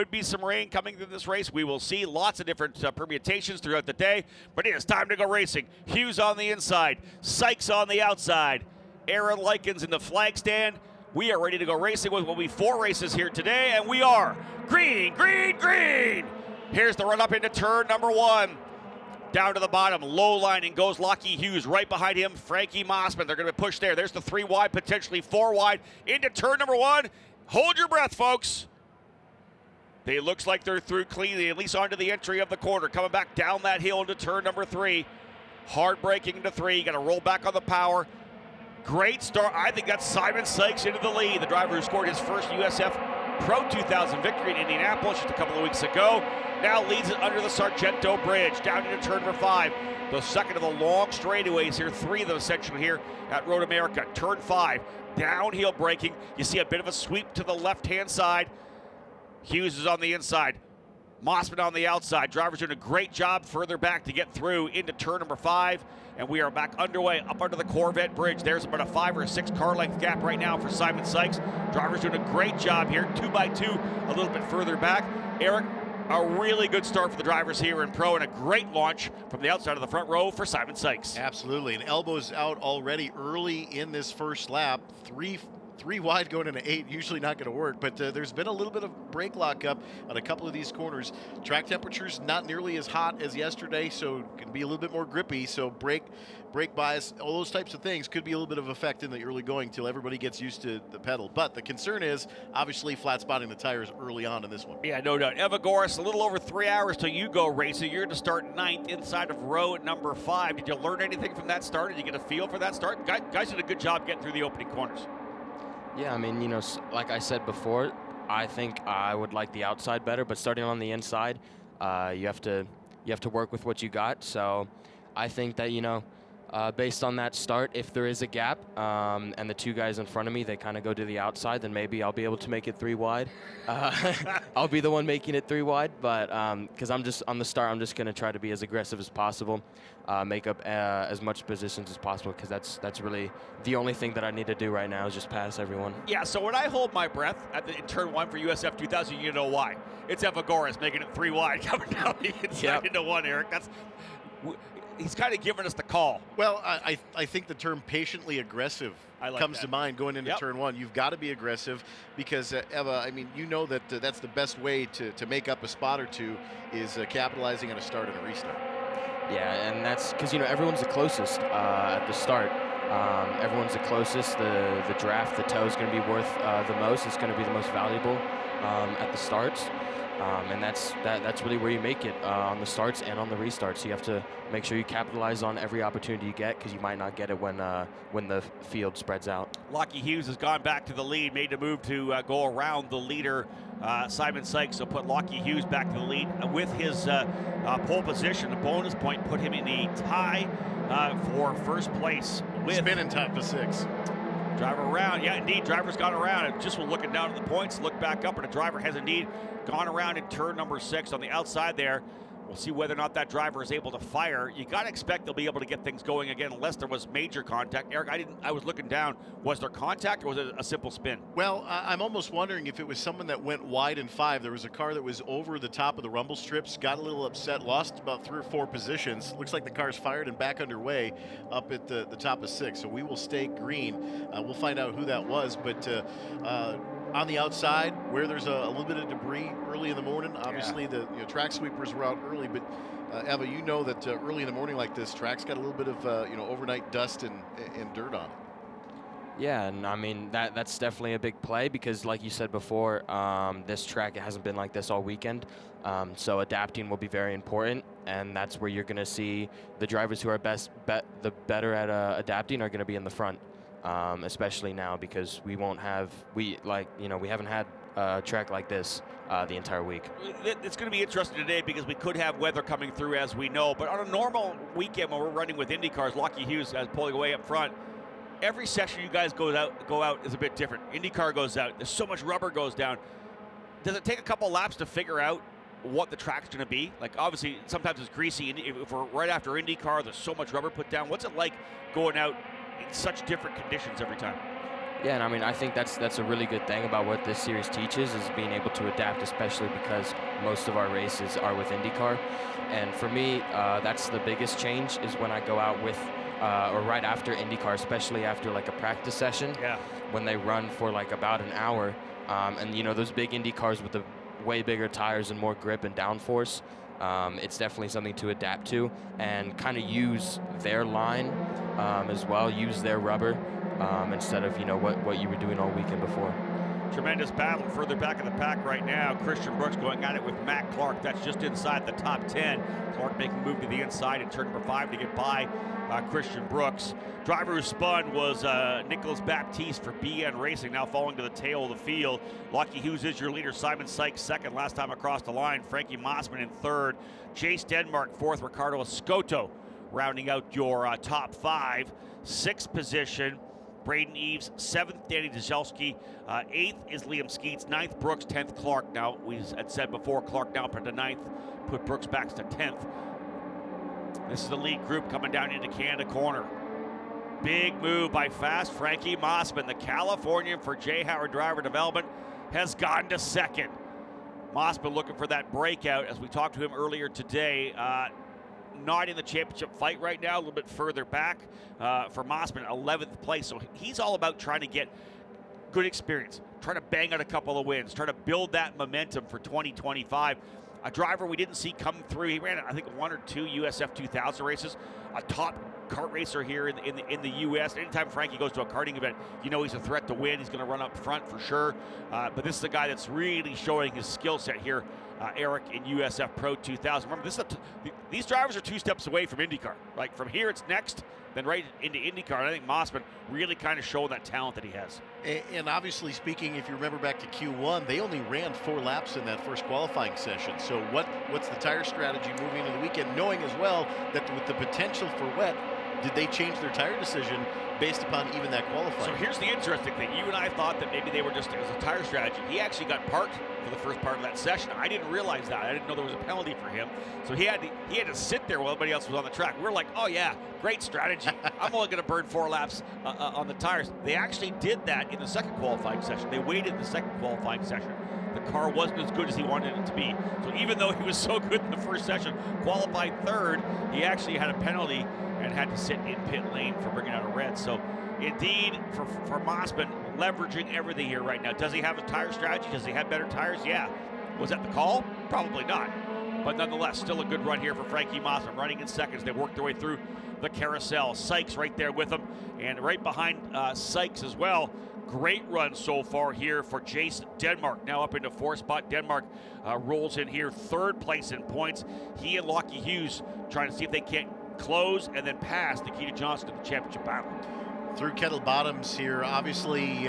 could be some rain coming through this race. We will see lots of different permutations throughout the day, but it is time to go racing. Hughes on the inside, Sykes on the outside, Aaron Likens in the flag stand. We are ready to go racing with what will be 4 races here today, and we are green, green, green. Here's the run up into turn number 1. Down to the bottom, low lining goes Lockie Hughes. Right behind him, Frankie Mossman. They're going to push there. There's the 3 wide, potentially 4 wide. Into turn number 1. Hold your breath, folks. It looks like they're through cleanly, at least onto the entry of the corner. Coming back down that hill into turn number 3. Hard braking into 3. You got to roll back on the power. Great start. I think that's Simon Sykes into the lead, the driver who scored his first USF Pro 2000 victory in Indianapolis just a couple of weeks ago. Now leads it under the Sargento Bridge, down into turn number 5. The second of the long straightaways here, 3 of them essentially here at Road America. Turn 5, downhill braking. You see a bit of a sweep to the left-hand side. Hughes is on the inside. Mossman on the outside. Drivers doing a great job further back to get through into turn number 5. And we are back underway up under the Corvette Bridge. There's about a 5 or 6 car length gap right now for Simon Sykes. Drivers doing a great job here, 2x2, a little bit further back. Eric, a really good start for the drivers here in Pro and a great launch from the outside of the front row for Simon Sykes. Absolutely, and elbows out already early in this first lap. Three wide going into 8, usually not going to work, but there's been a little bit of brake lockup on a couple of these corners. Track temperature's not nearly as hot as yesterday, so it can be a little bit more grippy, so brake bias, all those types of things could be a little bit of effect in the early going till everybody gets used to the pedal. But the concern is, obviously, flat spotting the tires early on in this one. Yeah, no doubt. Evagoras, a little over 3 hours till you go racing. You're to start 9th inside of row number 5. Did you learn anything from that start? Did you get a feel for that start? Guys did a good job getting through the opening corners. Yeah, I mean, you know, like I said before, I think I would like the outside better, but starting on the inside, you have to work with what you got. So I think that, you know, based on that start, if there is a gap and the 2 guys in front of me, they kind of go to the outside, then maybe I'll be able to make it 3 wide. I'll be the one making it 3 wide, but because I'm just on the start, I'm just going to try to be as aggressive as possible, make up as much positions as possible, because that's really the only thing that I need to do right now is just pass everyone. Yeah, so when I hold my breath in turn 1 for USF 2000, you know why. It's Evagoras making it 3 wide coming down the inside into 1, Eric. He's kind of giving us the call. Well, I think the term patiently aggressive comes to mind going into turn 1. You've got to be aggressive because, Eva, I mean, you know that that's the best way to make up a spot or 2 is capitalizing on a start and a restart. Yeah, and that's because, you know, everyone's the closest at the start. Everyone's the closest. The draft, the toe is going to be worth the most. It's going to be the most valuable at the starts. And that's really where you make it on the starts and on the restarts. You have to make sure you capitalize on every opportunity you get because you might not get it when the field spreads out. Lockie Hughes has gone back to the lead, made a move to go around the leader, Simon Sykes. So put Lockie Hughes back to the lead with his pole position. A bonus point put him in a tie for first place. Spinning top of 6. Driver around. Yeah, indeed, driver's gone around. And just when looking down at the points, look back up, and a driver has indeed gone around in turn number 6 on the outside there. We'll see whether or not that driver is able to fire. You got to expect they'll be able to get things going again unless there was major contact. Eric, I was looking down. Was there contact or was it a simple spin? Well, I'm almost wondering if it was someone that went wide in 5. There was a car that was over the top of the rumble strips, got a little upset, lost about 3 or 4 positions. Looks like the car's fired and back underway up at the top of 6. So we will stay green. We'll find out who that was. But on the outside, where there's a little bit of debris early in the morning, obviously the track sweepers were out early, but Eva, you know that early in the morning like this, track's got a little bit of overnight dust and dirt on it. Yeah, and I mean that's definitely a big play because, like you said before, this track it hasn't been like this all weekend, so adapting will be very important, and that's where you're going to see the drivers who are the better at adapting are going to be in the front. Especially now because we haven't had a track like this the entire week. It's going to be interesting today because we could have weather coming through as we know, but on a normal weekend when we're running with Indy cars, Lockie Hughes is pulling away up front. Every session you guys go out is a bit different. IndyCar goes out. There's so much rubber goes down. Does it take a couple laps to figure out what the track's going to be? Like, obviously, sometimes it's greasy. If we're right after IndyCar, there's so much rubber put down. What's it like going out in such different conditions every time? Yeah, and I mean, I think that's a really good thing about what this series teaches is being able to adapt, especially because most of our races are with IndyCar. And for me, that's the biggest change is when I go out with, or right after IndyCar, especially after like a practice session, Yeah. when they run for like about an hour. And you know, those big Indy cars with the way bigger tires and more grip and downforce, it's definitely something to adapt to and kind of use their line as well, use their rubber instead of, you know, what you were doing all weekend before. Tremendous battle further back in the pack right now. Christian Brooks going at it with Matt Clark. That's just inside the top 10. Clark making a move to the inside in turn number 5 to get by Christian Brooks. Driver who spun was Nicholas Baptiste for BN Racing, now falling to the tail of the field. Lucky Hughes is your leader. Simon Sykes second last time across the line. Frankie Mossman in third. Chase Denmark fourth. Ricardo Escoto rounding out your top 5. Sixth position, Braden Eves. 7th, Danny Dzelski. 8th is Liam Skeets. 9th, Brooks. 10th, Clark. Now, we had said before, Clark now put to 9th, put Brooks back to 10th. This is the lead group coming down into Canada corner. Big move by fast Frankie Mossman. The Californian for J. Howard Driver Development has gone to second. Mossman looking for that breakout, as we talked to him earlier today. Not in the championship fight right now, a little bit further back for Mossman, 11th place. So he's all about trying to get good experience, trying to bang out a couple of wins, trying to build that momentum for 2025. A driver we didn't see come through. He ran, I think, 1 or 2 USF 2000 races. A top kart racer here in the U.S. Anytime Frankie goes to a karting event, you know he's a threat to win. He's going to run up front for sure. But this is a guy that's really showing his skill set here, Eric, in USF Pro 2000. Remember, these drivers are 2 steps away from IndyCar. Like from here, it's next, then right into IndyCar. And I think Mossman really kind of showed that talent that he has. And obviously speaking, if you remember back to Q1, they only ran 4 laps in that first qualifying session. So what's the tire strategy moving into the weekend, knowing as well that with the potential for wet, did they change their tire decision based upon even that qualifying? So here's the interesting thing. You and I thought that maybe they were just as a tire strategy. He actually got parked for the first part of that session. I didn't realize that. I didn't know there was a penalty for him. So he had to sit there while everybody else was on the track. We were like, oh yeah, great strategy. I'm only going to burn 4 laps on the tires. They actually did that in the second qualifying session. They waited the second qualifying session. The car wasn't as good as he wanted it to be. So even though he was so good in the first session, qualified third, he actually had a penalty and had to sit in pit lane for bringing out a red. So indeed, for Mossman, leveraging everything here right now. Does he have a tire strategy? Does he have better tires? Yeah. Was that the call? Probably not. But nonetheless, still a good run here for Frankie Mossman, running in seconds. They work their way through the carousel. Sykes right there with him, and right behind Sykes as well. Great run so far here for Chase Denmark. Now up into 4th spot. Denmark rolls in here, 3rd place in points. He and Lockie Hughes trying to see if they can't close and then pass Nikita Johnson in the championship battle. Through Kettle Bottoms here, obviously,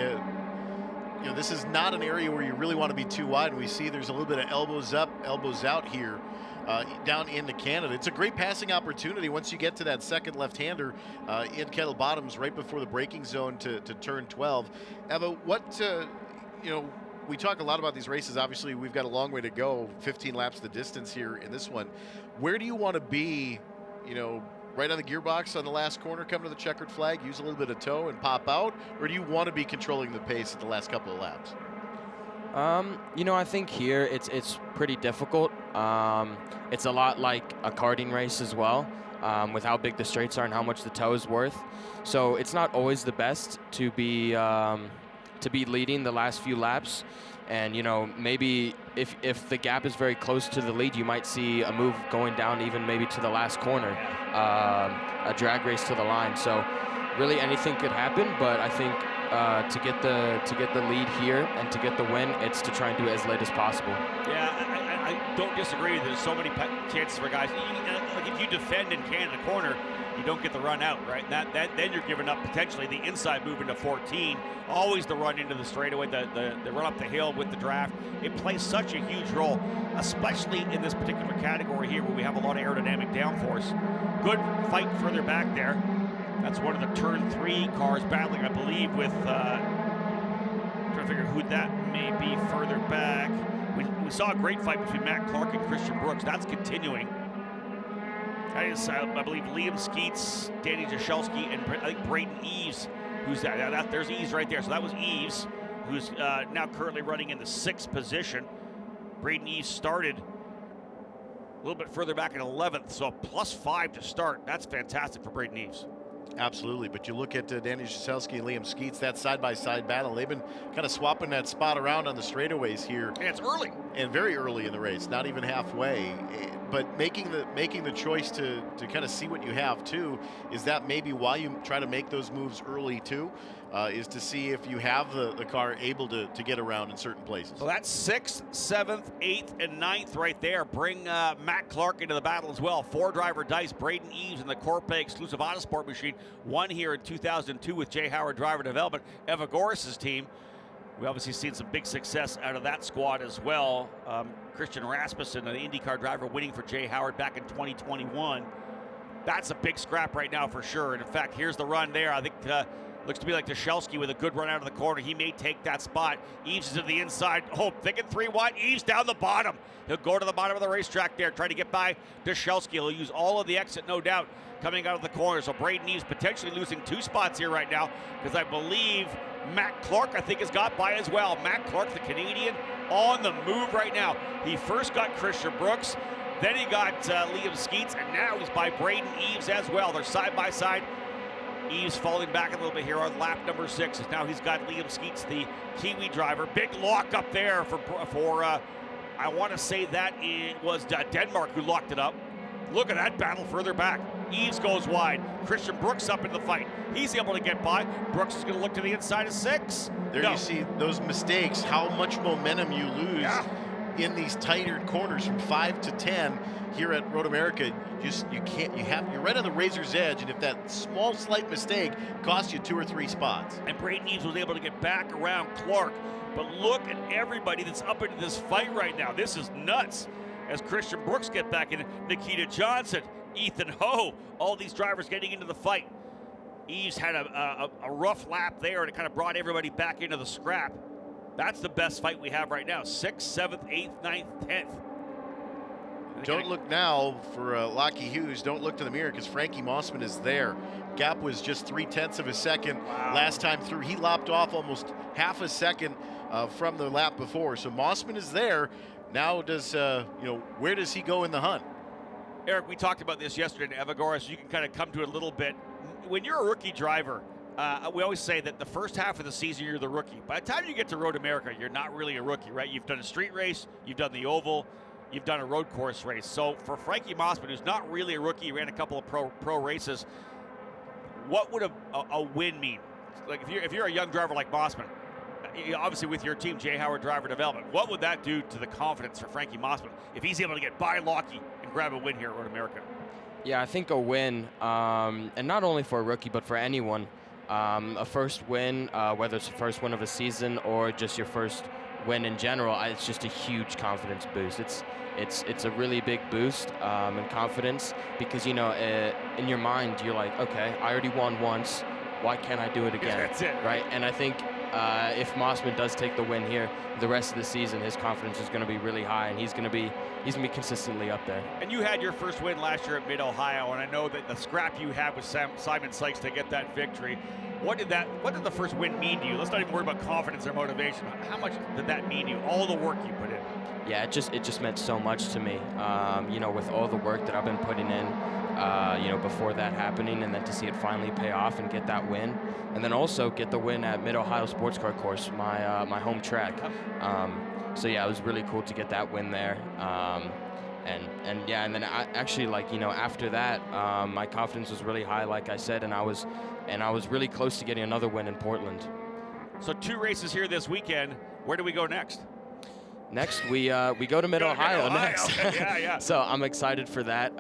this is not an area where you really want to be too wide. We see there's a little bit of elbows up, elbows out here down into Canada. It's a great passing opportunity once you get to that second left-hander in Kettle Bottoms right before the braking zone to turn 12. Eva, we talk a lot about these races. Obviously, we've got a long way to go, 15 laps the distance here in this one. Where do you want to be, right on the gearbox on the last corner, come to the checkered flag, use a little bit of toe and pop out? Or do you want to be controlling the pace at the last couple of laps? I think here it's pretty difficult. It's a lot like a karting race as well, with how big the straights are and how much the toe is worth. So it's not always the best to be leading the last few laps. And, maybe if the gap is very close to the lead, you might see a move going down even maybe to the last corner, a drag race to the line. So really anything could happen, but I think to get the lead here and to get the win, it's to try and do it as late as possible. Yeah, I don't disagree. There's so many chances for guys. Like if you defend in Canada corner, you don't get the run out, right? Then you're giving up potentially the inside move into 14. Always the run into the straightaway, the run up the hill with the draft. It plays such a huge role, especially in this particular category here where we have a lot of aerodynamic downforce. Good fight further back there. That's one of the turn 3 cars battling, I believe, with trying to figure who that may be further back. We saw a great fight between Matt Clark and Christian Brooks. That's continuing. That is, I believe, Liam Skeets, Danny Jashelski, and I think Braden Eves who's that? There's Eves right there. So that was Eves, who's now currently running in the 6th position. Braden Eves started a little bit further back in 11th, so +5 to start. That's fantastic for Braden Eves. Absolutely, but you look at Danny Jaselski and Liam Skeets, that side-by-side battle. They've been kind of swapping that spot around on the straightaways here. And it's early. And very early in the race, not even halfway. But making the choice to kind of see what you have too, is that maybe why you try to make those moves early too, is to see if you have the car able to get around in certain places. So that's 6th, 7th, 8th, and 9th right there. Bring Matt Clark into the battle as well. 4-driver dice, Braden Eves in the Corpe exclusive Autosport machine. Won here in 2002 with Jay Howard Driver Development. Evagoras' team. We obviously seen some big success out of that squad as well. Christian Rasmussen, an IndyCar driver, winning for Jay Howard back in 2021. That's a big scrap right now for sure. And in fact, here's the run there. I think looks to be like Jaselski with a good run out of the corner. He may take that spot. Eves is to the inside. Oh, thinking 3 wide. Eves down the bottom. He'll go to the bottom of the racetrack there, trying to get by Jaselski. He'll use all of the exit, no doubt, coming out of the corner. So Braden Eves potentially losing 2 spots here right now, because I believe Matt Clark, I think, has got by as well. Matt Clark, the Canadian, on the move right now. He first got Christian Brooks, then he got Liam Skeets, and now he's by Braden Eves as well. They're side by side. Eves falling back a little bit here on lap number 6. Now he's got Liam Skeets, the Kiwi driver. Big lock up there for I want to say that it was Denmark who locked it up. Look at that battle further back. Eves goes wide. Christian Brooks up in the fight. He's able to get by. Brooks is going to look to the inside of 6. There you see those mistakes, how much momentum you lose in these tighter corners from 5 to 10 here at Road America. You're right on the razor's edge, and if that small slight mistake costs you 2 or 3 spots. And Braden Eves was able to get back around Clark. But look at everybody that's up into this fight right now. This is nuts. As Christian Brooks get back in, Nikita Johnson, Ethan Ho, all these drivers getting into the fight. Eves had a rough lap there, and it kind of brought everybody back into the scrap. That's the best fight we have right now. 6th, 7th, 8th, 9th, 10th. Don't look now for Lockie Hughes. Don't look to the mirror, because Frankie Mossman is there. Gap was just 0.3 of a second last time through. He lopped off almost half a second from the lap before. So Mossman is there. Now does, where does he go in the hunt? Eric, we talked about this yesterday in Evagoras. You can kind of come to it a little bit. When you're a rookie driver, we always say that the first half of the season, you're the rookie. By the time you get to Road America, you're not really a rookie, right? You've done a street race, you've done the oval, you've done a road course race. So for Frankie Mossman, who's not really a rookie, he ran a couple of pro races, what would a win mean? Like if you're a young driver like Mossman, obviously with your team, Jay Howard Driver Development, what would that do to the confidence for Frankie Mossman if he's able to get by Lockie and grab a win here at Road America? Yeah, I think a win, and not only for a rookie, but for anyone, a first win, whether it's the first win of a season or just your first win in general, it's just a huge confidence boost. It's a really big boost in confidence, because in your mind you're like, okay, I already won once, why can't I do it again? That's it, right? And I think if Mossman does take the win here, the rest of the season his confidence is going to be really high, and he's going to be consistently up there. And you had your first win last year at Mid-Ohio, and I know that the scrap you had with Simon Sykes to get that victory. What did the first win mean to you? Let's not even worry about confidence or motivation. How much did that mean to you? All the work you put in. Yeah, it just meant so much to me. With all the work that I've been putting in, before that happening, and then to see it finally pay off and get that win, and then also get the win at Mid-Ohio Sports Car Course, my home track. So yeah, it was really cool to get that win there. And then after that, my confidence was really high, like I said, and I was really close to getting another win in Portland. So 2 races here this weekend. Where do we go next? Next, we go to Mid-Ohio next. Yeah. So I'm excited for that.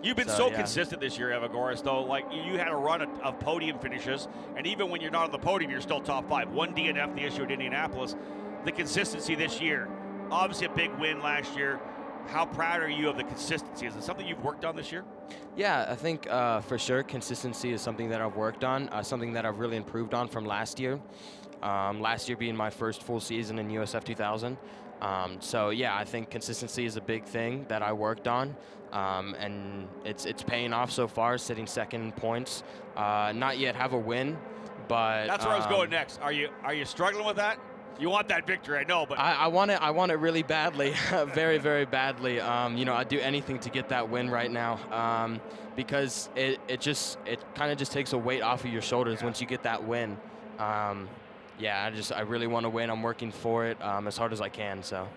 You've been so consistent this year, Evagoras, though. Like, you had a run of podium finishes, and even when you're not on the podium, you're still top 5. 1 DNF, the issue at Indianapolis. The consistency this year, obviously a big win last year. How proud are you of the consistency? Is it something you've worked on this year? Yeah, I think for sure consistency is something that I've worked on, something that I've really improved on from last year. Last year being my first full season in USF 2000. I think consistency is a big thing that I worked on, and it's paying off so far, sitting second in points. Not yet have a win, But that's where I was going next. Are you struggling with that? You want that victory, I know, but I want it really badly, very, very badly. You know, I'd do anything to get that win right now, because it kind of just takes a weight off of your shoulders once you get that win. Yeah, I really want to win. I'm working for it as hard as I can. So.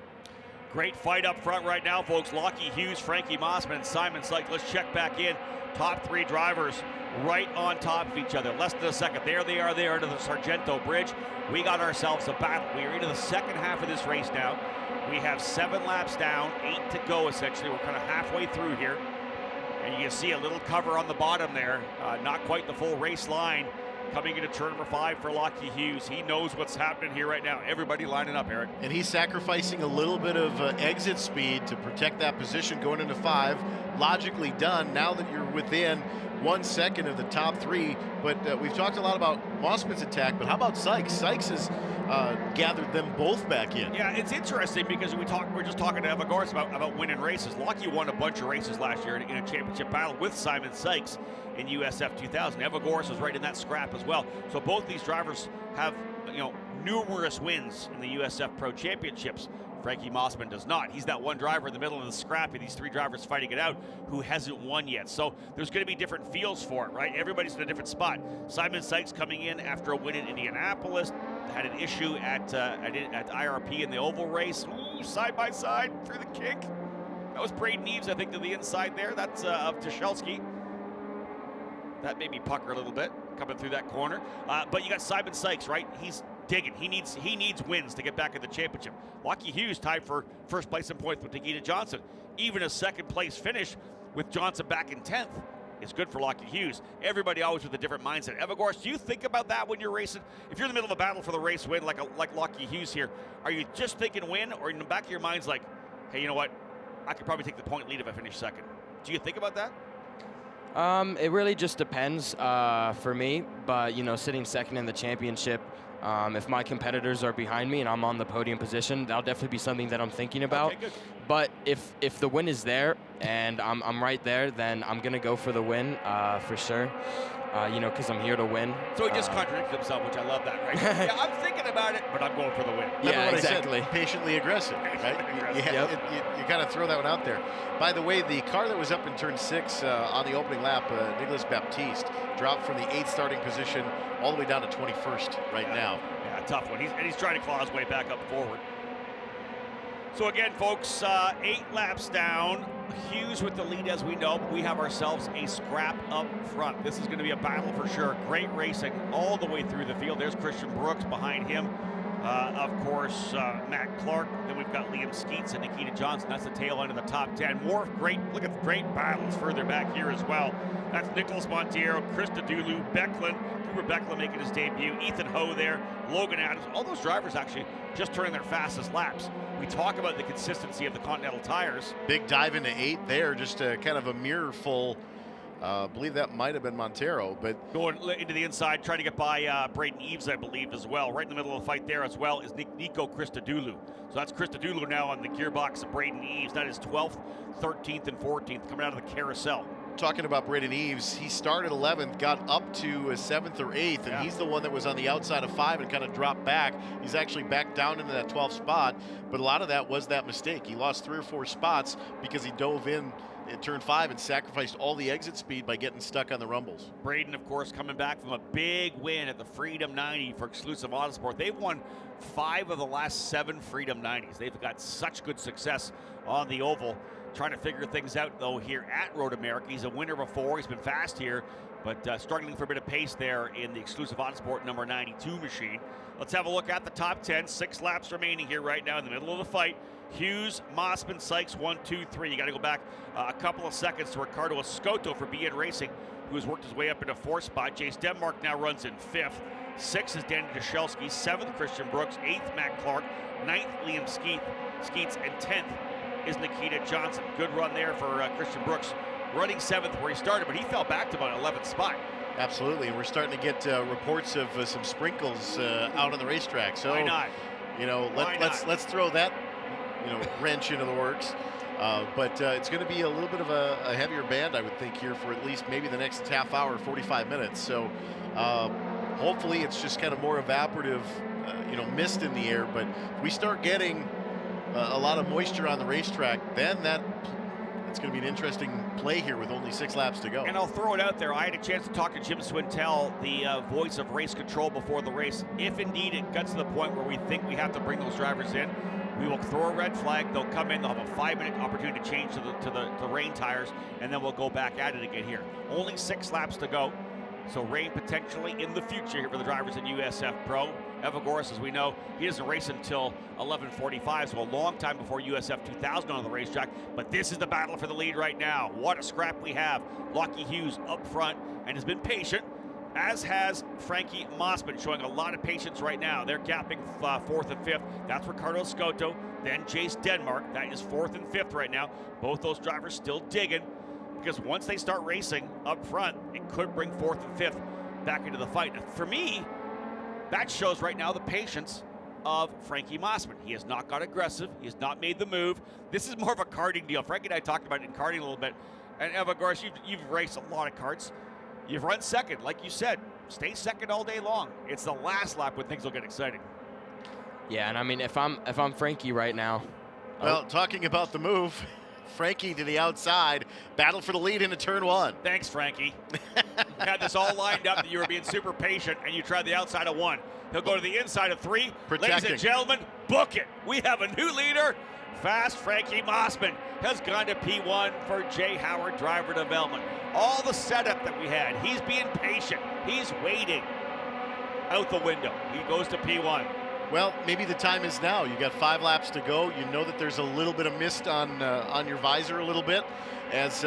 Great fight up front right now, folks. Lockie Hughes, Frankie Mossman, and Simon Syke. Let's check back in. Top three drivers right on top of each other. Less than a second. There they are. They are into the Sargento Bridge. We got ourselves a battle. We are into the second half of this race now. We have 7 laps down, 8 to go essentially. We're kind of halfway through here. And you can see a little cover on the bottom there. Not quite the full race line. Coming into turn number 5 for Lockie Hughes. He knows what's happening here right now. Everybody lining up, Eric. And he's sacrificing a little bit of exit speed to protect that position going into 5. Logically done now that you're within 1 second of the top 3. But we've talked a lot about Mossman's attack, but how about Sykes? Sykes has gathered them both back in. Yeah, it's interesting because we're just talking to Evagors about winning races. Lockie won a bunch of races last year in a championship battle with Simon Sykes in USF 2000. Evagors was right in that scrap as well. So both these drivers have, you know, numerous wins in the USF Pro Championships. Frankie Mossman does not. He's that one driver in the middle of the scrap, and these 3 drivers fighting it out who hasn't won yet. So there's going to be different feels for it, right? Everybody's in a different spot. Simon Sykes coming in after a win in Indianapolis, had an issue at IRP in the oval race. Ooh, side by side through the kick. That was Braden Eves, I think, to the inside there. That's of Tuchelski. That made me pucker a little bit coming through that corner. But you got Simon Sykes, right? He's digging. He needs wins to get back in the championship. Lockie Hughes tied for first place in points with Nikita Johnson. Even a second place finish with Johnson back in 10th is good for Lockie Hughes. Everybody always with a different mindset. Evagors, do you think about that when you're racing? If you're in the middle of a battle for the race win, like Lockie Hughes here, are you just thinking win, or in the back of your mind's like, hey, you know what? I could probably take the point lead if I finish second. Do you think about that? It really just depends for me, but you know, sitting second in the championship, if my competitors are behind me and I'm on the podium position, that'll definitely be something that I'm thinking about. Okay, good. But if the win is there and I'm right there, then I'm gonna go for the win for sure. You know, because I'm here to win. So he just contradicted himself, which I love that, right? Yeah, I'm thinking about it, but I'm going for the win. Yeah, what exactly. I said, patiently aggressive, right? You kind of throw that one out there. By the way, the car that was up in turn 6 on the opening lap, Nicolas Baptiste, dropped from the 8th starting position all the way down to 21st right now. Yeah, tough one. He's trying to claw his way back up forward. So again, folks, 8 laps down. Hughes with the lead, as we know. We have ourselves a scrap up front. This is going to be a battle for sure. Great racing all the way through the field. There's Christian Brooks behind him. Of course, Matt Clark. Then we've got Liam Skeets and Nikita Johnson. That's the tail end of the top 10. More great, look at the great battles further back here as well. That's Nicholas Monteiro, Chris Dedulu, Becklin, Cooper Becklin making his debut, Ethan Ho there, Logan Adams. All those drivers actually just turning their fastest laps. We talk about the consistency of the Continental Tires. Big dive into 8 there, just kind of a mirror full. I believe that might have been Montero, but going into the inside, trying to get by Braden Eves, I believe, as well. Right in the middle of the fight there as well is Nico Christodoulou. So that's Christodoulou now on the gearbox of Braden Eves. That is 12th, 13th, and 14th coming out of the carousel. Talking about Braden Eves, he started 11th, got up to 7th or 8th, and he's the one that was on the outside of 5 and kind of dropped back. He's actually back down into that 12th spot, but a lot of that was that mistake. He lost 3 or 4 spots because he dove in at turn 5 and sacrificed all the exit speed by getting stuck on the rumbles. Braden, of course, coming back from a big win at the Freedom 90 for Exclusive Autosport. They've won 5 of the last 7 Freedom 90s. They've got such good success on the oval. Trying to figure things out, though, here at Road America. He's a winner before. He's been fast here, but struggling for a bit of pace there in the Exclusive Autosport number 92 machine. Let's have a look at the top 10. 6 laps remaining here right now in the middle of the fight. Hughes, Mossman, Sykes, 1, 2, 3. You got to go back a couple of seconds to Ricardo Escoto for BN Racing, who has worked his way up into 4th spot. Jace Denmark now runs in 5th. 6th is Danny Dushelski. 7th, Christian Brooks. 8th, Matt Clark. 9th, Liam Skeets. And 10th is Nikita Johnson. Good run there for Christian Brooks, running 7th where he started, but he fell back to about 11th spot. Absolutely, and we're starting to get reports of some sprinkles out on the racetrack. So why not? You know, let's throw that wrench into the works. But it's going to be a little bit of a heavier band, I would think, here for at least maybe the next half hour, 45 minutes. So Hopefully it's just kind of more evaporative, mist in the air. But if we start getting a lot of moisture on the racetrack, then it's going to be an interesting play here with only 6 laps to go. And I'll throw it out there. I had a chance to talk to Jim Swintel, the voice of race control before the race. If indeed it gets to the point where we think we have to bring those drivers in, we will throw a red flag. They'll come in. They'll have a 5-minute opportunity to change to the rain tires, and then we'll go back at it again here. Only 6 laps to go. So rain potentially in the future here for the drivers in USF Pro. Evagoras, as we know, he doesn't race until 11:45, so a long time before USF 2000 on the racetrack. But this is the battle for the lead right now. What a scrap we have. Lockie Hughes up front and has been patient, as has Frankie Mossman, showing a lot of patience right now. They're gapping 4th and 5th. That's Ricardo Scotto, then Jace Denmark. That is 4th and 5th right now. Both those drivers still digging, because once they start racing up front, it could bring 4th and 5th back into the fight. And for me, that shows right now the patience of Frankie Mossman. He has not got aggressive. He has not made the move. This is more of a karting deal. Frankie and I talked about it in karting a little bit. And Evagoras, you've raced a lot of karts. You've run second, like you said. Stay second all day long. It's the last lap when things will get exciting. Yeah, and I mean, if I'm Frankie right now. Well, talking about the move, Frankie to the outside, battle for the lead into turn 1. Thanks, Frankie. You had this all lined up that you were being super patient, and you tried the outside of 1. He'll go to the inside of 3. Ladies and gentlemen, book it. We have a new leader. Fast Frankie Mossman has gone to P1 for Jay Howard Driver Development. All the setup that we had, he's being patient. He's waiting. Out the window. He goes to P1. Well, maybe the time is now. You got 5 laps to go. You know that there's a little bit of mist on your visor a little bit as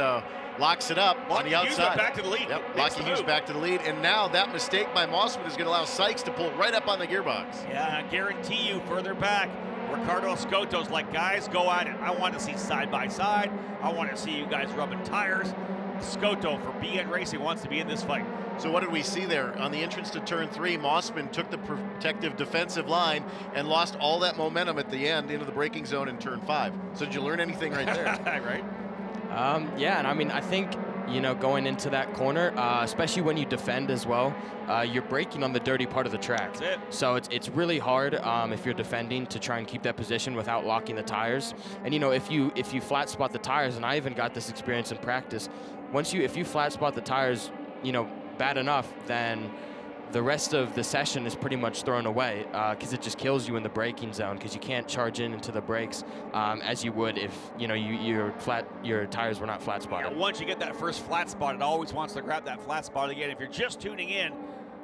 locks it up on the outside. Hughes back to the lead. Yep, Lockie Hughes back to the lead. And now that mistake by Mossman is going to allow Sykes to pull right up on the gearbox. Yeah, I guarantee you further back, Ricardo Scotto's like, guys, go at it. I want to see side by side. I want to see you guys rubbing tires. Scotto for BN Racing wants to be in this fight. So what did we see there? On the entrance to turn 3, Mossman took the protective defensive line and lost all that momentum at the end into the braking zone in turn 5. So did you learn anything right there? Right. Yeah, and I mean, I think, going into that corner, especially when you defend as well, you're braking on the dirty part of the track. That's it. So it's really hard if you're defending to try and keep that position without locking the tires. And if you flat spot the tires, and I even got this experience in practice, if you flat spot the tires, bad enough, then the rest of the session is pretty much thrown away because it just kills you in the braking zone because you can't charge into the brakes as you would if your tires were not flat spotted. Yeah, once you get that first flat spot, it always wants to grab that flat spot again. If you're just tuning in,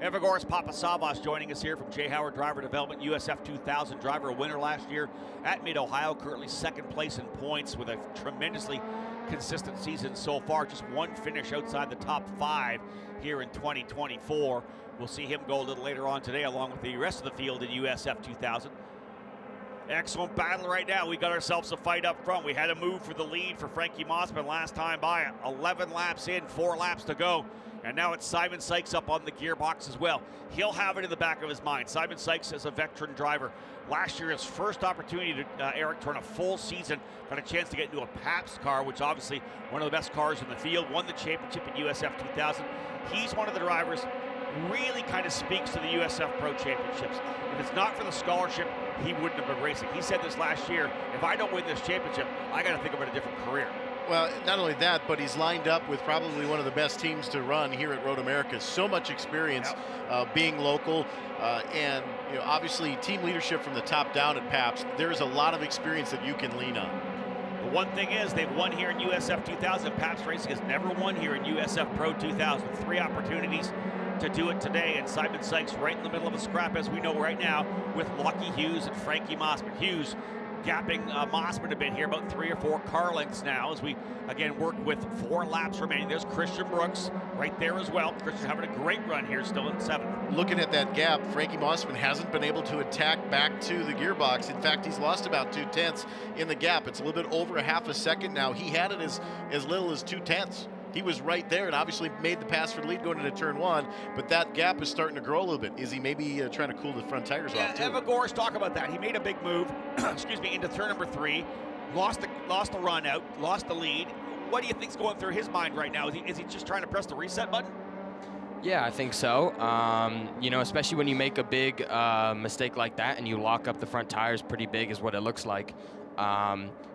Evagoras Papasavas joining us here from Jay Howard Driver Development, USF 2000 driver, a winner last year at Mid-Ohio, currently 2nd place in points with a tremendously consistent season so far. Just 1 finish outside the top 5 here in 2024. We'll see him go a little later on today along with the rest of the field in USF 2000. Excellent battle right now. We got ourselves a fight up front. We had a move for the lead for Frankie Mossman last time by. 11 laps in, 4 laps to go. And now it's Simon Sykes up on the gearbox as well. He'll have it in the back of his mind. Simon Sykes is a veteran driver. Last year, his first opportunity to, Eric, to run a full season, got a chance to get into a Pabst car, which obviously one of the best cars in the field, won the championship at USF 2000. He's one of the drivers really kind of speaks to the USF Pro Championships. If it's not for the scholarship, he wouldn't have been racing. He said this last year, if I don't win this championship, I got to think about a different career. Well, not only that, but he's lined up with probably one of the best teams to run here at Road America. So much experience being local and obviously team leadership from the top down at Pabst. There's a lot of experience that you can lean on. The one thing is they've won here in USF 2000. Pabst Racing has never won here in USF Pro 2000. 3 opportunities to do it today, and Simon Sykes right in the middle of a scrap, as we know right now, with Lockie Hughes and Frankie Mossman. Hughes gapping Mossman a bit here, about 3 or 4 car lengths now, as we again work with 4 laps remaining. There's Christian Brooks right there as well. Christian having a great run here, still in 7th. Looking at that gap, Frankie Mossman hasn't been able to attack back to the gearbox. In fact, he's lost about 2/10 in the gap. It's a little bit over a half a second now. He had it as little as 2/10. He was right there and obviously made the pass for the lead going into turn 1, but that gap is starting to grow a little bit. Is he maybe trying to cool the front tires off too? Evagoras, talk about that. He made a big move, excuse me, into turn number 3, lost the run out, lost the lead. What do you think's going through his mind right now? Is he just trying to press the reset button? Yeah, I think so. You know, especially when you make a big mistake like that and you lock up the front tires pretty big is what it looks like.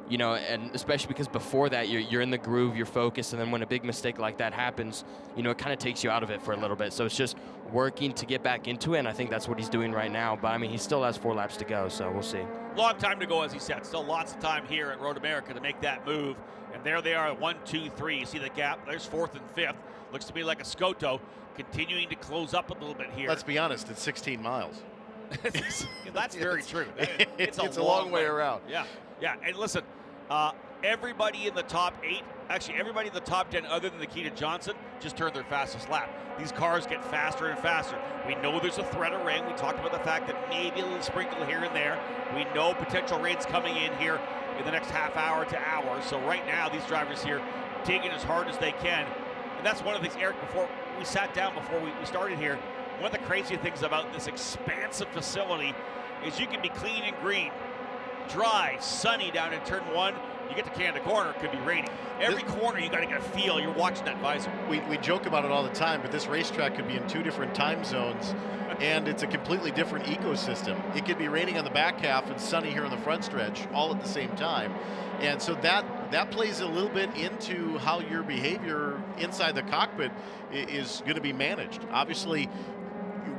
You know, and especially because before that you're in the groove, you're focused, and then when a big mistake like that happens, you know, it kind of takes you out of it for a little bit. So it's just working to get back into it, and I think that's what he's doing right now. But I mean, he still has 4 laps to go, so we'll see. Long time to go, as he said. Still lots of time here at Road America to make that move. And there they are, 1, 2, 3. You see the gap? There's 4th and 5th. Looks to me like a Scoto continuing to close up a little bit here. Let's be honest, it's 16 miles. That's very true. It's a long way around. Yeah, yeah. And listen, everybody in the top 8, actually everybody in the top 10 other than Nikita Johnson just turned their fastest lap. These cars get faster and faster. We know there's a threat of rain. We talked about the fact that maybe a little sprinkle here and there. We know potential rain's coming in here in the next half hour to hour. So right now, these drivers here digging as hard as they can. And that's one of the things, Eric, before we sat down, before we started here, one of the crazy things about this expansive facility is you can be clean and green, dry, sunny down in turn 1. You get to Canada Corner, it could be raining. Every corner you got to get a feel. You're watching that visor. We joke about it all the time, but this racetrack could be in 2 different time zones, and it's a completely different ecosystem. It could be raining on the back half and sunny here on the front stretch, all at the same time. And so that plays a little bit into how your behavior inside the cockpit is going to be managed. Obviously,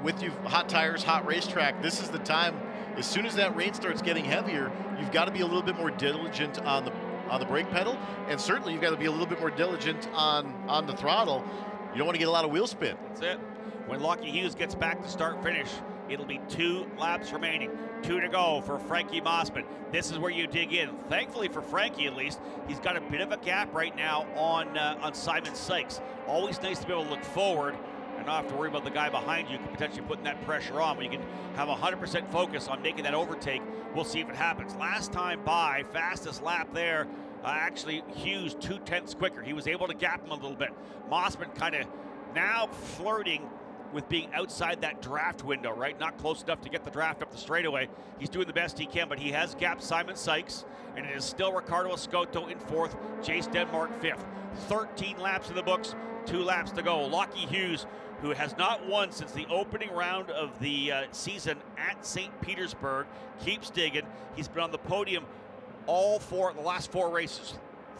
with you hot tires, hot racetrack, this is the time. As soon as that rain starts getting heavier, you've got to be a little bit more diligent on the brake pedal, and certainly you've got to be a little bit more diligent on the throttle. You don't want to get a lot of wheel spin. That's it. When Lockie Hughes gets back to start-finish, it'll be 2 laps remaining. 2 to go for Frankie Mossman. This is where you dig in. Thankfully for Frankie, at least, he's got a bit of a gap right now on Simon Sykes. Always nice to be able to look forward and not have to worry about the guy behind you potentially putting that pressure on, but you can have 100% focus on making that overtake. We'll see if it happens. Last time by, fastest lap there, actually Hughes 2/10 quicker. He was able to gap him a little bit. Mossman kind of now flirting with being outside that draft window, right? Not close enough to get the draft up the straightaway. He's doing the best he can, but he has gapped Simon Sykes, and it is still Ricardo Escoto in 4th, Jace Denmark 5th. 13 laps in the books, 2 laps to go. Lockie Hughes, who has not won since the opening round of the season at St. Petersburg, keeps digging. He's been on the podium the last 4 races.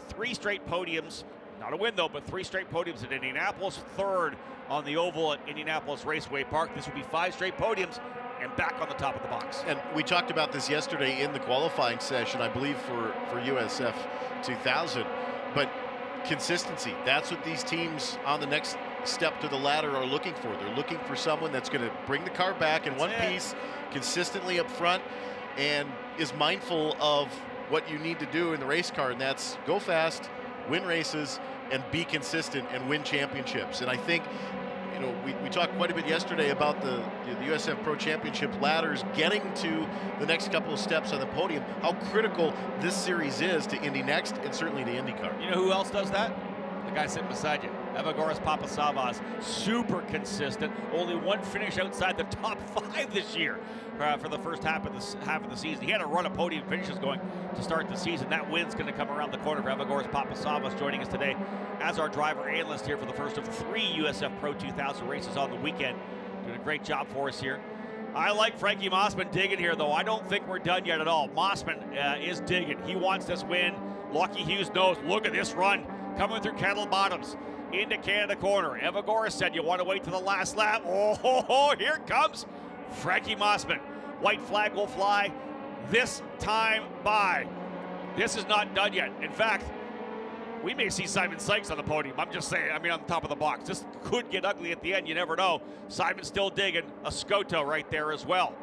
3 straight podiums, not a win though, but 3 straight podiums at Indianapolis, 3rd on the oval at Indianapolis Raceway Park. This would be 5 straight podiums and back on the top of the box. And we talked about this yesterday in the qualifying session, I believe for USF 2000, but consistency, that's what these teams on the next step to the ladder are looking for. They're looking for someone that's going to bring the car back in one piece consistently up front and is mindful of what you need to do in the race car, and that's go fast, win races, and be consistent and win championships. And I think, you know, we talked quite a bit yesterday about the USF Pro Championship ladders getting to the next couple of steps on the podium, how critical this series is to Indy Next and certainly to IndyCar. You know who else does that? The guy sitting beside you, Evagoras Papasavvas, super consistent. Only 1 finish outside the top 5 this year for the first half of the season. He had a run of podium finishes going to start the season. That win's going to come around the corner for Evagoras Papasavvas, joining us today as our driver analyst here for the first of 3 USF Pro 2000 races on the weekend. Doing a great job for us here. I like Frankie Mossman digging here, though. I don't think we're done yet at all. Mossman is digging. He wants this win. Lockie Hughes knows. Look at this run. Coming through Kettle Bottoms into Canada Corner. Evagoras said you want to wait to the last lap. Oh, here comes Frankie Mossman. White flag will fly this time by. This is not done yet. In fact, we may see Simon Sykes on the podium. I'm just saying, on the top of the box. This could get ugly at the end. You never know. Simon's still digging. A Scoto right there as well.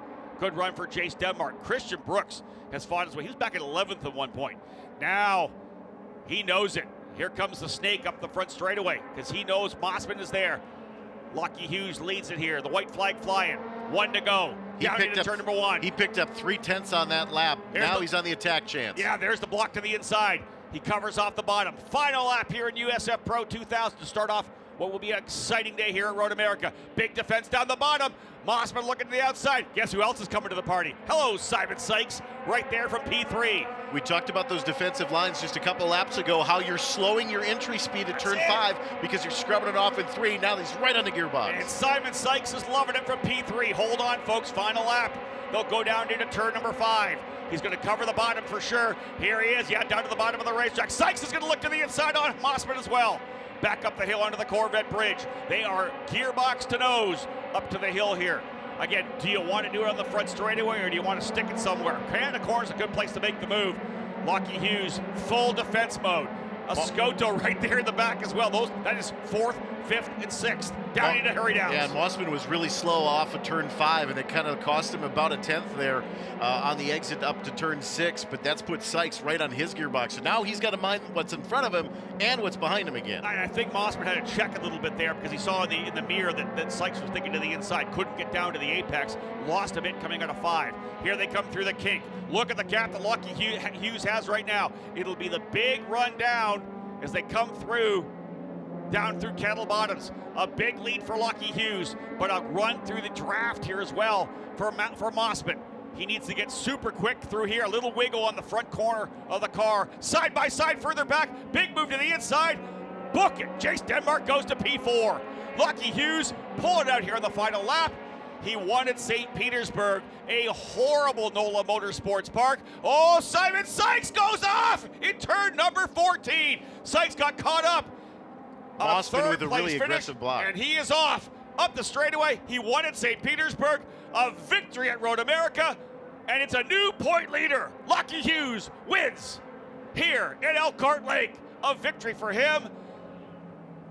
Good run for Jace Denmark. Christian Brooks has fought his way. He was back at 11th at one point. Now, he knows it. Here comes the snake up the front straightaway because he knows Mossman is there. Lockie Hughes leads it here. The white flag flying. 1 to go. Down into turn number 1. He picked up 3/10 on that lap. Now he's on the attack chance. Yeah, there's the block to the inside. He covers off the bottom. Final lap here in USF Pro 2000 to start off what will be an exciting day here at Road America. Big defense down the bottom. Mossman looking to the outside. Guess who else is coming to the party? Hello, Simon Sykes, right there from P3. We talked about those defensive lines just a couple laps ago, how you're slowing your entry speed at turn 5 because you're scrubbing it off in 3. Now he's right on the gearbox. And Simon Sykes is loving it from P3. Hold on, folks, final lap. They'll go down into turn number 5. He's going to cover the bottom for sure. Here he is, down to the bottom of the racetrack. Sykes is going to look to the inside on Mossman as well. Back up the hill onto the Corvette bridge. They are gearbox to nose up to the hill here. Again, do you want to do it on the front straightaway or do you want to stick it somewhere? Canada Corner is a good place to make the move. Lockie Hughes, full defense mode. A Scoto right there in the back as well. That is 4th, 5th, and 6th. Down into hurry downs. Yeah, and Mossman was really slow off of turn 5, and it kind of cost him about a 10th there on the exit up to turn 6, but that's put Sykes right on his gearbox. So now he's got to mind what's in front of him and what's behind him again. I think Mossman had to check a little bit there because he saw in the mirror that Sykes was thinking to the inside, couldn't get down to the apex, lost a bit coming out of 5. Here they come through the kink. Look at the gap that Lockie Hughes has right now. It'll be the big run down as they come down through Kettle Bottoms. A big lead for Lockie Hughes, but a run through the draft here as well for Mossman. He needs to get super quick through here. A little wiggle on the front corner of the car. Side by side further back. Big move to the inside. Book it. Jace Denmark goes to P4. Lockie Hughes pull it out here on the final lap. He won at St. Petersburg, a horrible NOLA Motorsports Park. Oh, Simon Sykes goes off in turn number 14. Sykes got caught up. Mossman with a really aggressive block. And he is off up the straightaway. He won at St. Petersburg, a victory at Road America, and it's a new point leader. Lockie Hughes wins here at Elkhart Lake. A victory for him.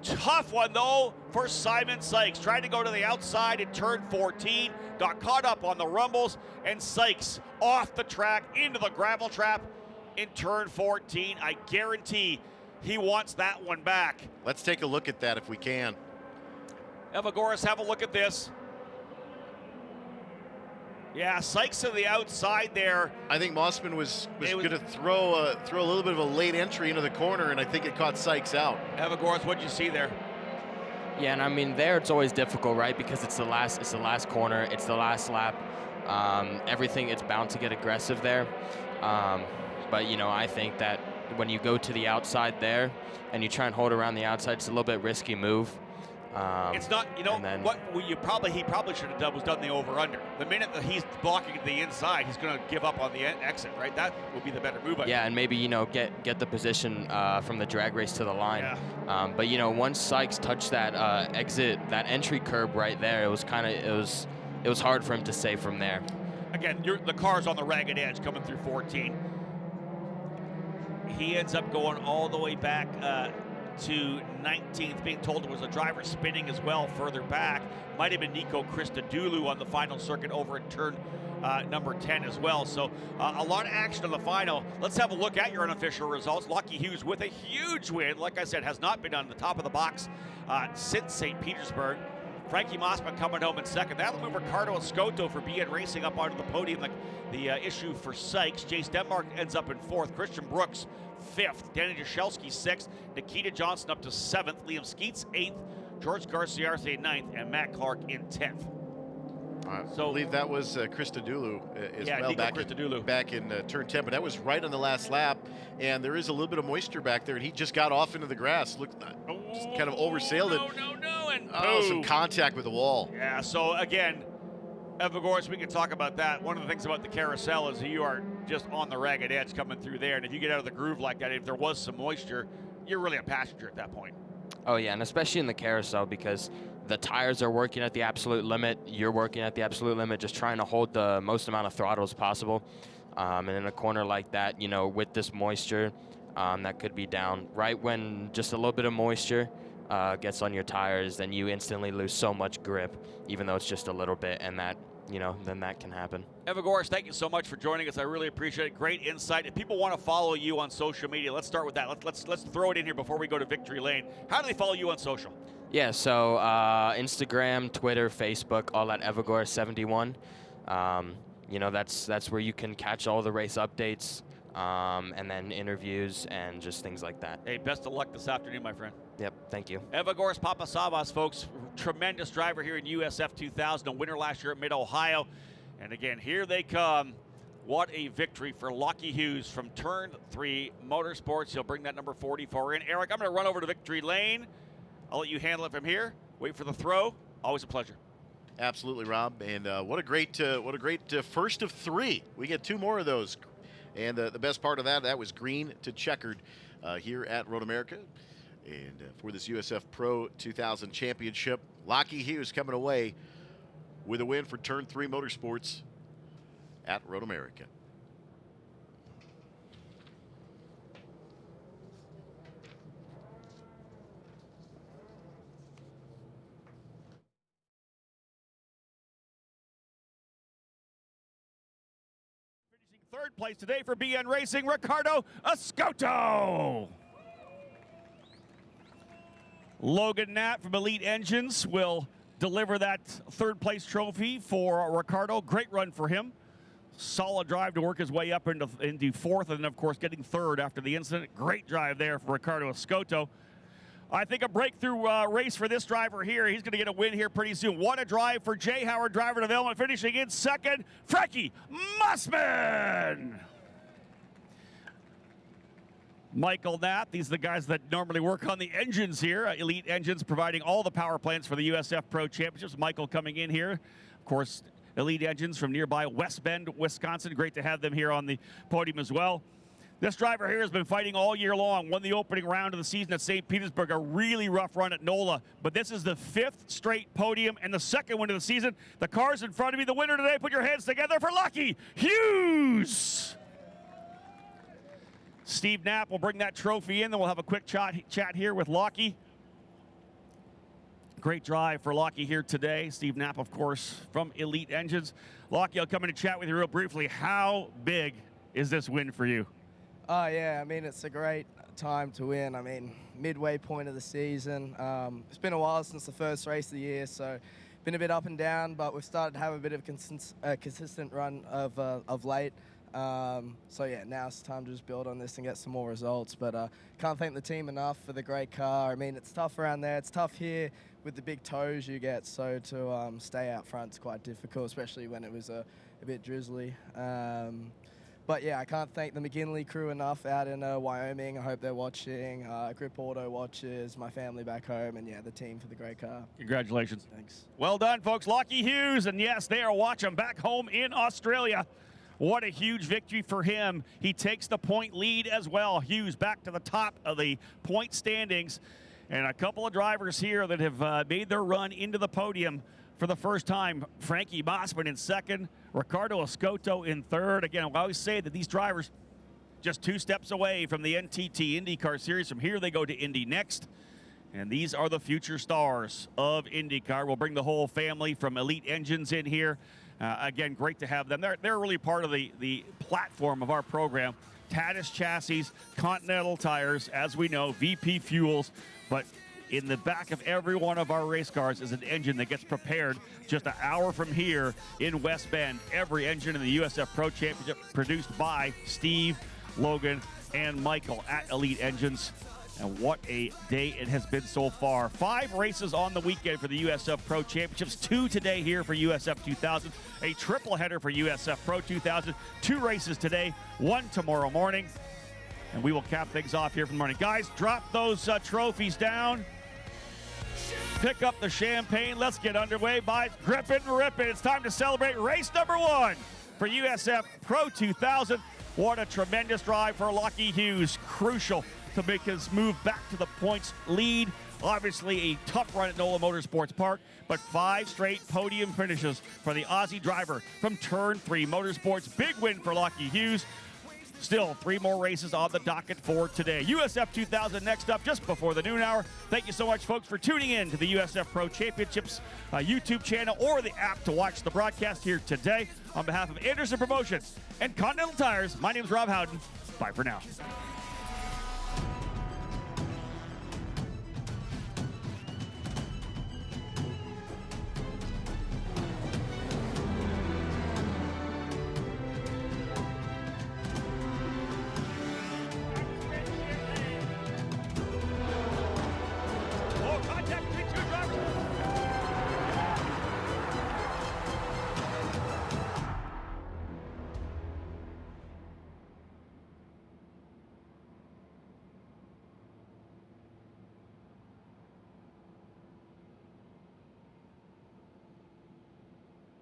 Tough one, though, for Simon Sykes. Tried to go to the outside in turn 14, got caught up on the rumbles, and Sykes off the track into the gravel trap in turn 14. I guarantee he wants that one back. Let's take a look at that if we can. Evagoras, have a look at this. Yeah, Sykes to the outside there. I think Mossman was going to throw a little bit of a late entry into the corner, and I think it caught Sykes out. Evagoras, what'd you see there? Yeah, and I mean there it's always difficult, right? Because it's the last corner, it's the last lap. Everything, it's bound to get aggressive there. But you know, I think that when you go to the outside there and you try and hold around the outside, it's a little bit risky move. It's not, you know, what he probably should have done was done the over-under. The minute that he's blocking the inside, he's going to give up on the exit, right? That would be the better move. Yeah, and maybe, you know, get the position from the drag race to the line. Yeah. But, you know, once Sykes touched that that entry curb right there, it was hard for him to stay from there. Again, the car's on the ragged edge coming through 14. He ends up going all the way back to 19th, being told there was a driver spinning as well further back. Might have been Nico Christodoulou on the final circuit over in turn number 10 as well. So a lot of action on the final. Let's have a look at your unofficial results. Lockie Hughes with a huge win. Like I said, has not been on the top of the box since St. Petersburg. Frankie Mossman coming home in second. That'll move Ricardo Escoto for BN Racing up onto the podium. The issue for Sykes. Jace Denmark ends up in 4th. Christian Brooks 5th. Danny Jashelski 6th. Nikita Johnson up to 7th. Liam Skeets 8th. George Garciarte 9th. And Matt Clark in 10th. I believe that was Christodoulou as well, back in turn 10, but that was right on the last lap, and there is a little bit of moisture back there, and he just got off into the grass. Looked just kind of oversailed it. And some contact with the wall. Yeah, so again, Evagoras, we can talk about that. One of the things about the carousel is you are just on the ragged edge coming through there, and if you get out of the groove like that, if there was some moisture, you're really a passenger at that point. Oh yeah, and especially in the carousel because the tires are working at the absolute limit. You're working at the absolute limit, just trying to hold the most amount of throttle as possible. And in a corner like that, you know, with this moisture, that could be down. Right when just a little bit of moisture gets on your tires, then you instantly lose so much grip, even though it's just a little bit, and that, you know, then that can happen. Evagoras, thank you so much for joining us. I really appreciate it. Great insight. If people want to follow you on social media, let's start with that. Let's throw it in here before we go to Victory Lane. How do they follow you on social? Yeah, so Instagram, Twitter, Facebook, all at Evagoras71. You know, that's where you can catch all the race updates. and then interviews and just things like that. Hey, best of luck this afternoon, my friend. Yep, thank you. Evagores Papasavas, folks, tremendous driver here in USF 2000, a winner last year at Mid-Ohio. And again, here they come. What a victory for Lockie Hughes from Turn 3 Motorsports. He'll bring that number 44 in. Eric, I'm going to run over to victory lane. I'll let you handle it from here. Wait for the throw. Always a pleasure. Absolutely, Rob. And what a great first of 3. We get 2 more of those. And the best part of that was green to checkered here at Road America. And for this USF Pro 2000 Championship, Lockie Hughes coming away with a win for Turn 3 Motorsports at Road America. Finishing third place today for BN Racing, Ricardo Escoto. Logan Knapp from Elite Engines will deliver that third place trophy for Ricardo. Great run for him. Solid drive to work his way up into fourth, and then of course getting third after the incident. Great drive there for Ricardo Escoto. I think a breakthrough race for this driver here. He's going to get a win here pretty soon. What a drive for Jay Howard, driver development, finishing in second. Frankie Mossman. Michael Knapp, these are the guys that normally work on the engines here. Elite Engines providing all the power plants for the USF Pro Championships. Michael coming in here. Of course, Elite Engines from nearby West Bend, Wisconsin. Great to have them here on the podium as well. This driver here has been fighting all year long. Won the opening round of the season at St. Petersburg. A really rough run at NOLA. But this is the 5th straight podium and the 2nd win of the season. The car's in front of me. The winner today, put your hands together for Lockie Hughes. Steve Knapp will bring that trophy in. Then we'll have a quick chat here with Lockie. Great drive for Lockie here today. Steve Knapp, of course, from Elite Engines. Lockie, I'll come in and chat with you real briefly. How big is this win for you? Oh, yeah. I mean, it's a great time to win. I mean, midway point of the season. It's been a while since the first race of the year, so been a bit up and down, but we've started to have a bit of a consistent run of late. So yeah, now it's time to just build on this and get some more results. But can't thank the team enough for the great car. I mean, it's tough around there. It's tough here with the big toes you get. So to stay out front is quite difficult, especially when it was a bit drizzly. But yeah, I can't thank the McGinley crew enough out in Wyoming. I hope they're watching. Grip Auto watches, my family back home, and yeah, the team for the great car. Congratulations. Thanks. Well done, folks. Lockie Hughes, and yes, they are watching back home in Australia. What a huge victory for him. He takes the point lead as well. Hughes back to the top of the point standings. And a couple of drivers here that have made their run into the podium for the first time. Frankie Mossman in second, Ricardo Escoto in third. Again, I always say that these drivers just 2 steps away from the NTT IndyCar Series. From here, they go to Indy next. And these are the future stars of IndyCar. We'll bring the whole family from Elite Engines in here. Again, great to have them. They're really part of the platform of our program. Tatis chassis, Continental tires, as we know, VP fuels, but in the back of every one of our race cars is an engine that gets prepared just an hour from here in West Bend. Every engine in the USF Pro Championship produced by Steve, Logan, and Michael at Elite Engines. And what a day it has been so far. 5 races on the weekend for the USF Pro Championships. 2 today here for USF 2000. A triple header for USF Pro 2000. 2 races today, 1 tomorrow morning. And we will cap things off here from the morning. Guys, drop those trophies down. Pick up the champagne. Let's get underway. By grip it and rip it. It's time to celebrate race number 1 for USF Pro 2000. What a tremendous drive for Lockie Hughes. Crucial to make his move back to the points lead. Obviously a tough run at NOLA Motorsports Park, but 5 straight podium finishes for the Aussie driver from Turn 3 Motorsports. Big win for Lockie Hughes. Still 3 more races on the docket for today. USF 2000 next up just before the noon hour. Thank you so much, folks, for tuning in to the USF Pro Championships YouTube channel or the app to watch the broadcast here today. On behalf of Anderson Promotions and Continental Tires, my name is Rob Howden. Bye for now.